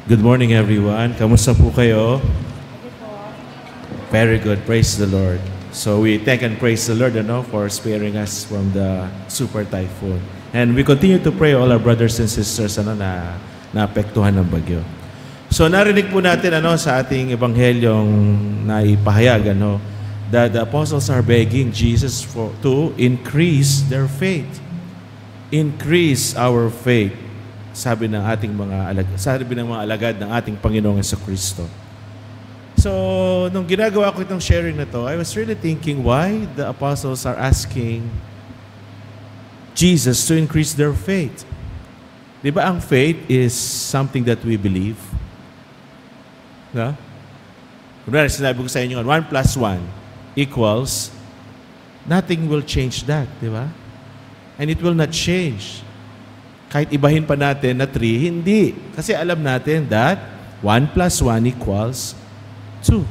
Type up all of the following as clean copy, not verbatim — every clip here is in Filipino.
Good morning, everyone. Kamusta po kayo? Very good. Praise the Lord. So we thank and praise the Lord for sparing us from the super typhoon. And we continue to pray all our brothers and sisters na naapektuhan ng bagyo. So narinig po natin sa ating ebanghelyong naipahayag that the apostles are begging Jesus to increase their faith. Increase our faith. Sabi ng mga alagad ng ating Panginoong Jesucristo. So, nung ginagawa ko itong sharing na to, I was really thinking why the apostles are asking Jesus to increase their faith. Di ba ang faith is something that we believe? No? Kunwari, sinabi ko sa inyo, 1 plus 1 equals, nothing will change that, di ba? And it will not change. Kahit ibahin pa natin na 3, hindi. Kasi alam natin that 1 plus 1 equals 2.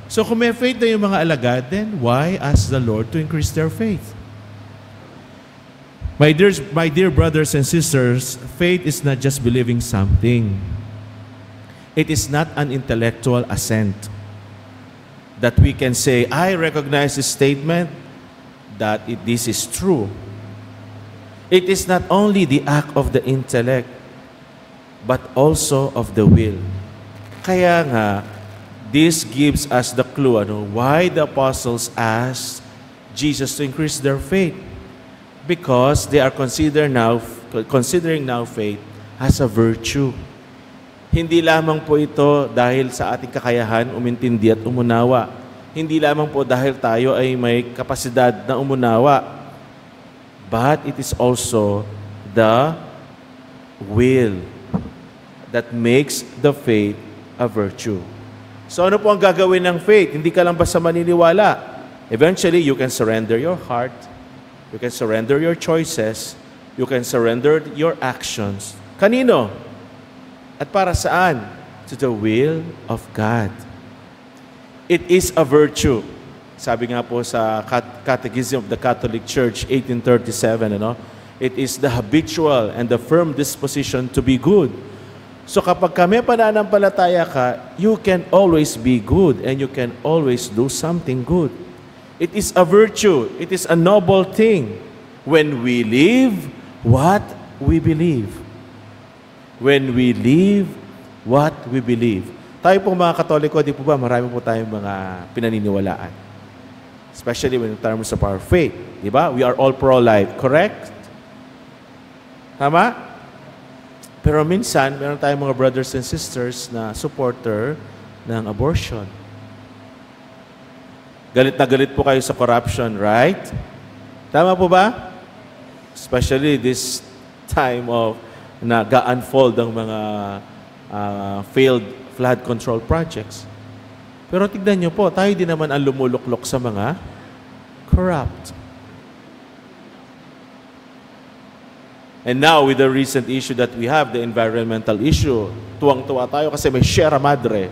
So kung may faith na yung mga alagad, then why ask the Lord to increase their faith? My dear brothers and sisters, faith is not just believing something. It is not an intellectual assent that we can say, I recognize this statement, that this is true. It is not only the act of the intellect, but also of the will. Kaya nga, this gives us the clue why the apostles asked Jesus to increase their faith. Because they are considering now faith as a virtue. Hindi lamang po ito dahil sa ating kakayahan umintindi at umunawa. Hindi lamang po dahil tayo ay may kapasidad na umunawa. But it is also the will that makes the faith a virtue. So ano po ang gagawin ng faith? Hindi ka lang basta maniniwala. Eventually, you can surrender your heart. You can surrender your choices. You can surrender your actions. Kanino? At para saan? To the will of God. It is a virtue. Sabi nga po sa Catechism of the Catholic Church, 1837, it is the habitual and the firm disposition to be good. So kapag kami pananampalataya ka, you can always be good and you can always do something good. It is a virtue. It is a noble thing when we live what we believe. When we live what we believe. Tayo pong mga Katoliko, di po ba, marami po tayong mga pinaniniwalaan. Especially when in terms of our faith. Di ba? We are all pro-life. Correct? Tama? Pero minsan, meron tayong mga brothers and sisters na supporter ng abortion. Galit na galit po kayo sa corruption, right? Tama po ba? Especially this time of nag-unfold ang mga failed flood control projects. Pero tignan nyo po, tayo din naman ang lumuluklok sa mga corrupt. And now, with the recent issue that we have, the environmental issue, tuwang-tuwa tayo kasi may Sierra Madre.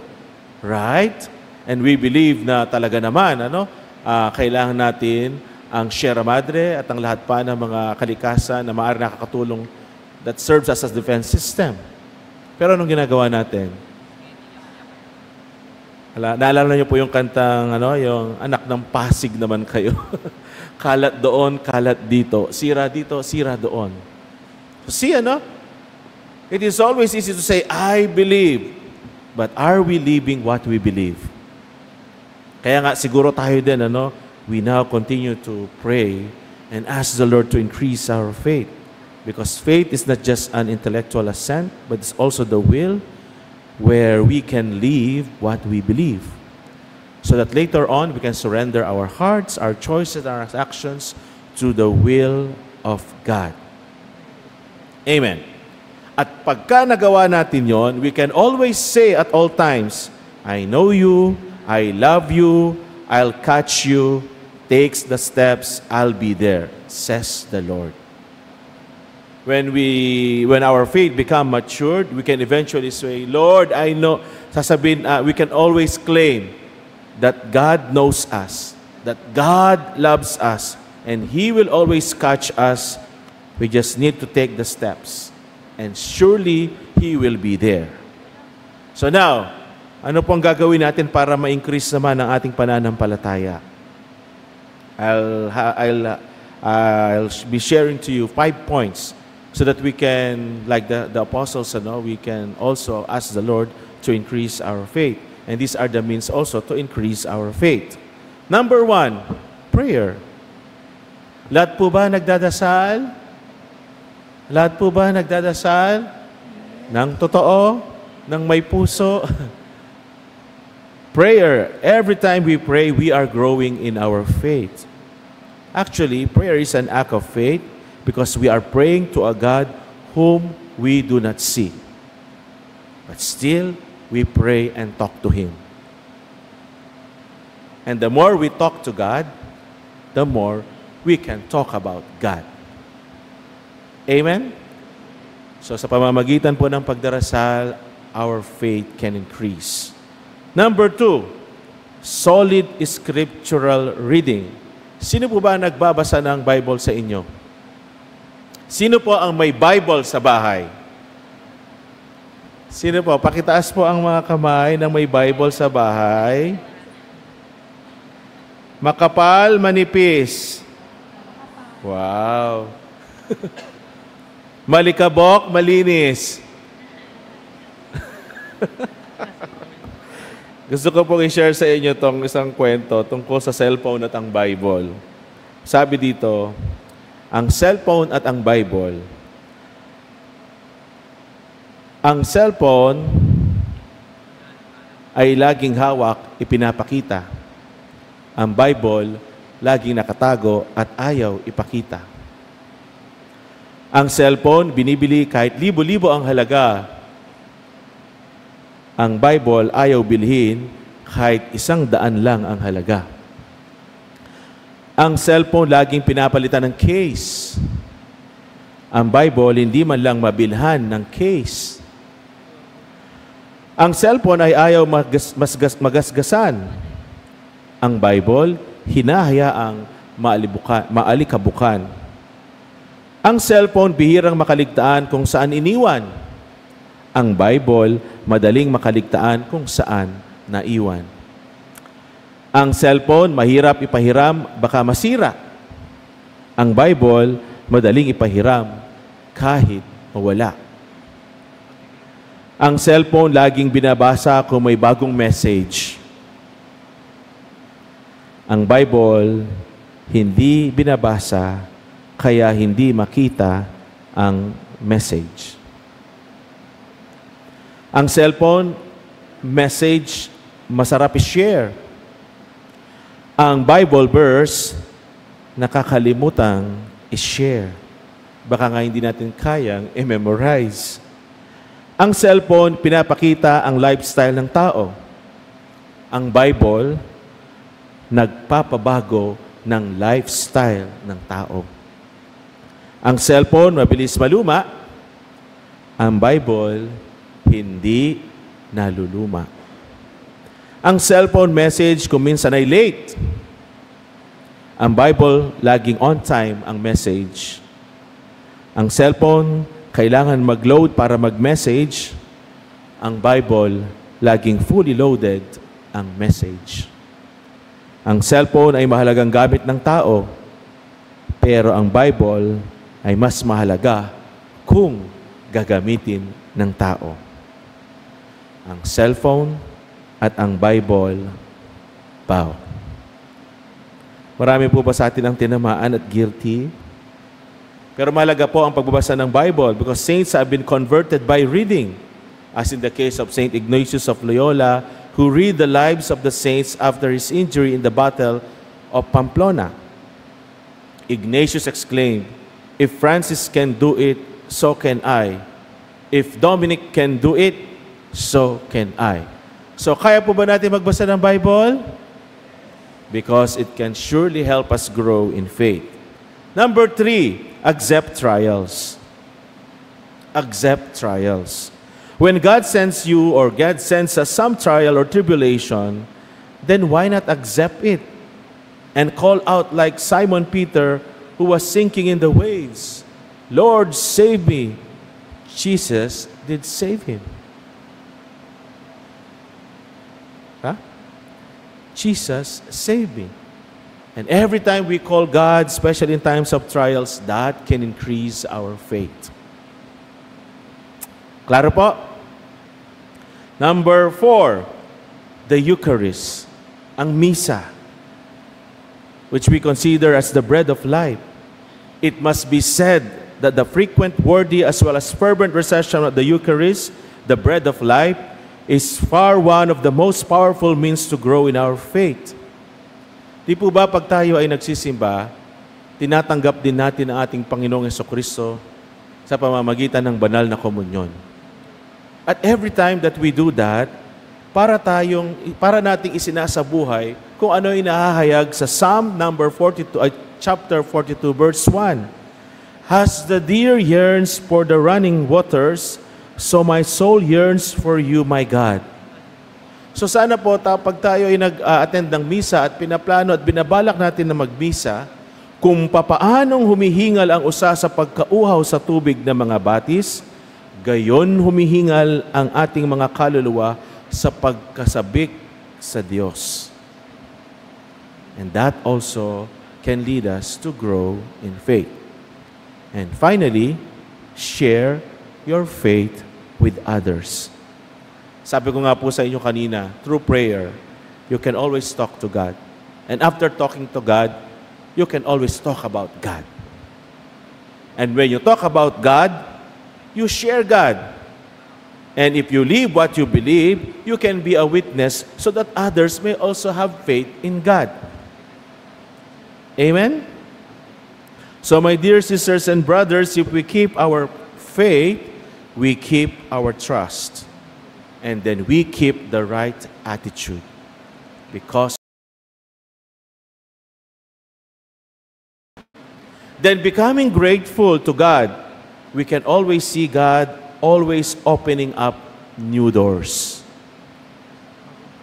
Right? And we believe na talaga naman, kailangan natin ang Sierra Madre at ang lahat pa ng mga kalikasan na maaari nakakatulong that serves as a defense system. Pero anong ginagawa natin? Naalala niyo po yung kantang, yung anak ng Pasig naman kayo. Kalat doon, kalat dito. Sira dito, sira doon. See, it is always easy to say, I believe. But are we living what we believe? Kaya nga, siguro tayo din, we now continue to pray and ask the Lord to increase our faith. Because faith is not just an intellectual assent, but it's also the will where we can live what we believe. So that later on, we can surrender our hearts, our choices, our actions to the will of God. Amen. At pagka nagawa natin yon, we can always say at all times, I know you, I love you, I'll catch you, takes the steps, I'll be there, says the Lord. When our faith become matured, we can eventually say, Lord, I know, we can always claim that God knows us, that God loves us, and He will always catch us. We just need to take the steps, and surely He will be there. So now, ano pong gagawin natin para ma-increase naman ang ating pananampalataya? I'll be sharing to you 5 points so that we can, like the apostles, we can also ask the Lord to increase our faith. And these are the means also to increase our faith. Number 1, prayer. Lahat po ba nagdadasal? Lahat po ba nagdadasal? Nang totoo? Nang may puso? Prayer. Every time we pray, we are growing in our faith. Actually, prayer is an act of faith because we are praying to a God whom we do not see. But still, we pray and talk to Him. And the more we talk to God, the more we can talk about God. Amen? So sa pamamagitan po ng pagdarasal, our faith can increase. Number 2, solid scriptural reading. Sino po ba nagbabasa ng Bible sa inyo? Sino po ang may Bible sa bahay? Sino po? Pakitaas po ang mga kamay ng may Bible sa bahay. Makapal, manipis. Wow. Malikabok, malinis. Gusto ko pong i-share sa inyo tong isang kwento tungkol sa cellphone at ang Bible. Sabi dito, ang cellphone at ang Bible. Ang cellphone ay laging hawak, ipinapakita. Ang Bible, laging nakatago at ayaw ipakita. Ang cellphone, binibili kahit libo-libo ang halaga. Ang Bible, ayaw bilhin kahit 100 lang ang halaga. Ang cellphone, laging pinapalitan ng case. Ang Bible, hindi man lang mabilhan ng case. Ang cellphone ay ayaw magasgasan. Ang Bible, hinahayaang maalikabukan. Ang cellphone, bihirang makaligtaan kung saan iniwan. Ang Bible, madaling makaligtaan kung saan naiwan. Ang cellphone, mahirap ipahiram, baka masira. Ang Bible, madaling ipahiram kahit mawala. Ang cellphone, laging binabasa kung may bagong message. Ang Bible, hindi binabasa, kaya hindi makita ang message. Ang cellphone, message, masarap i-share. Ang Bible verse, nakakalimutang i-share. Baka nga hindi natin kayang i-memorize. Ang cellphone, pinapakita ang lifestyle ng tao. Ang Bible, nagpapabago ng lifestyle ng tao. Ang cellphone, mabilis maluma. Ang Bible, hindi naluluma. Ang cellphone message kung minsan ay late. Ang Bible, laging on time ang message. Ang cellphone, kailangan mag-load para mag-message. Ang Bible, laging fully loaded ang message. Ang cellphone ay mahalagang gamit ng tao, pero ang Bible ay mas mahalaga kung gagamitin ng tao. Ang cellphone at ang Bible, bow. Marami po ba sa atin ang tinamaan at guilty? Pero mahalaga po ang pagbabasa ng Bible because saints have been converted by reading, as in the case of Saint Ignatius of Loyola, who read the lives of the saints after his injury in the Battle of Pamplona. Ignatius exclaimed, "If Francis can do it, so can I. If Dominic can do it, so can I." So, kaya po ba natin magbasa ng Bible? Because it can surely help us grow in faith. Number 3, accept trials. Accept trials. When God sends you or God sends us some trial or tribulation, then why not accept it and call out like Simon Peter who was sinking in the waves, "Lord, save me." Jesus did save him. Huh? Jesus saved me. And every time we call God, especially in times of trials, that can increase our faith. Klaro po? Number 4, the Eucharist, ang Misa, which we consider as the bread of life. It must be said that the frequent, worthy, as well as fervent reception of the Eucharist, the bread of life, is far one of the most powerful means to grow in our faith. Di po ba pag tayo ay nagsisimba, tinatanggap din natin ang ating Panginoong Jesucristo sa pamamagitan ng banal na komunyon. At every time that we do that, para nating isinasabuhay kung ano ay nahahayag sa Psalm number 42, chapter 42, verse 1. As the deer yearns for the running waters, so my soul yearns for you, my God. So sana po, pag tayo ay nag-attend ng misa at pinaplano at binabalak natin na magmisa, kung papaanong humihingal ang usa sa pagkauhaw sa tubig ng mga batis, gayon humihingal ang ating mga kaluluwa sa pagkasabik sa Diyos. And that also can lead us to grow in faith. And finally, share your faith with others. Sabi ko nga po sa inyo kanina, through prayer, you can always talk to God. And after talking to God, you can always talk about God. And when you talk about God, you share God. And if you live what you believe, you can be a witness so that others may also have faith in God. Amen? So my dear sisters and brothers, if we keep our faith, we keep our trust. And then we keep the right attitude. Because then becoming grateful to God, we can always see God always opening up new doors.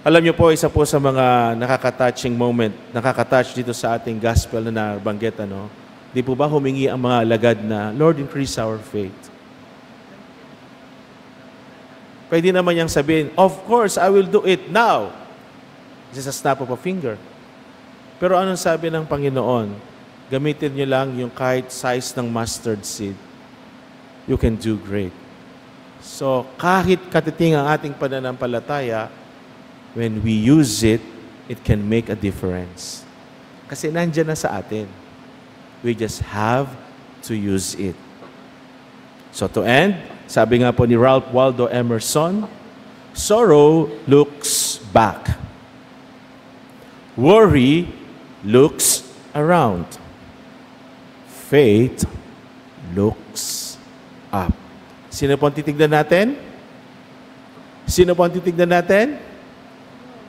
Alam niyo po, isa po sa mga nakaka-touching moment, nakaka-touch dito sa ating gospel na nabanggit, di po ba humingi ang mga alagad na, Lord, increase our faith. Pwede naman niyang sabihin, of course, I will do it now. Just a snap of a finger. Pero anong sabi ng Panginoon? Gamitin niyo lang yung kahit size ng mustard seed. You can do great. So, kahit katiting ang ating pananampalataya, when we use it, it can make a difference. Kasi nandiyan na sa atin. We just have to use it. So to end, sabi nga po ni Ralph Waldo Emerson, sorrow looks back. Worry looks around. Faith looks up. Sino po ang titignan natin? Sino po ang titignan natin?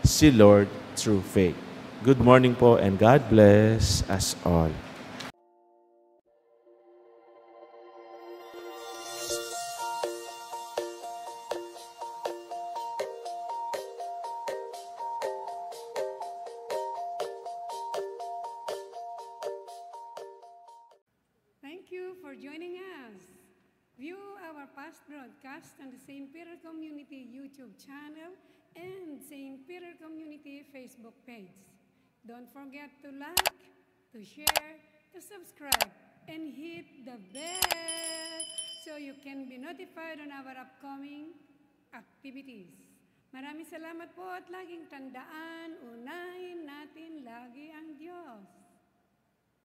Si Lord through faith. Good morning po and God bless us all. Thank you for joining us. View our past broadcast on the St. Peter Community YouTube channel and St. Peter Community Facebook page. Don't forget to like, to share, to subscribe, and hit the bell so you can be notified on our upcoming activities. Maraming salamat po at laging tandaan, unahin natin lagi ang Diyos.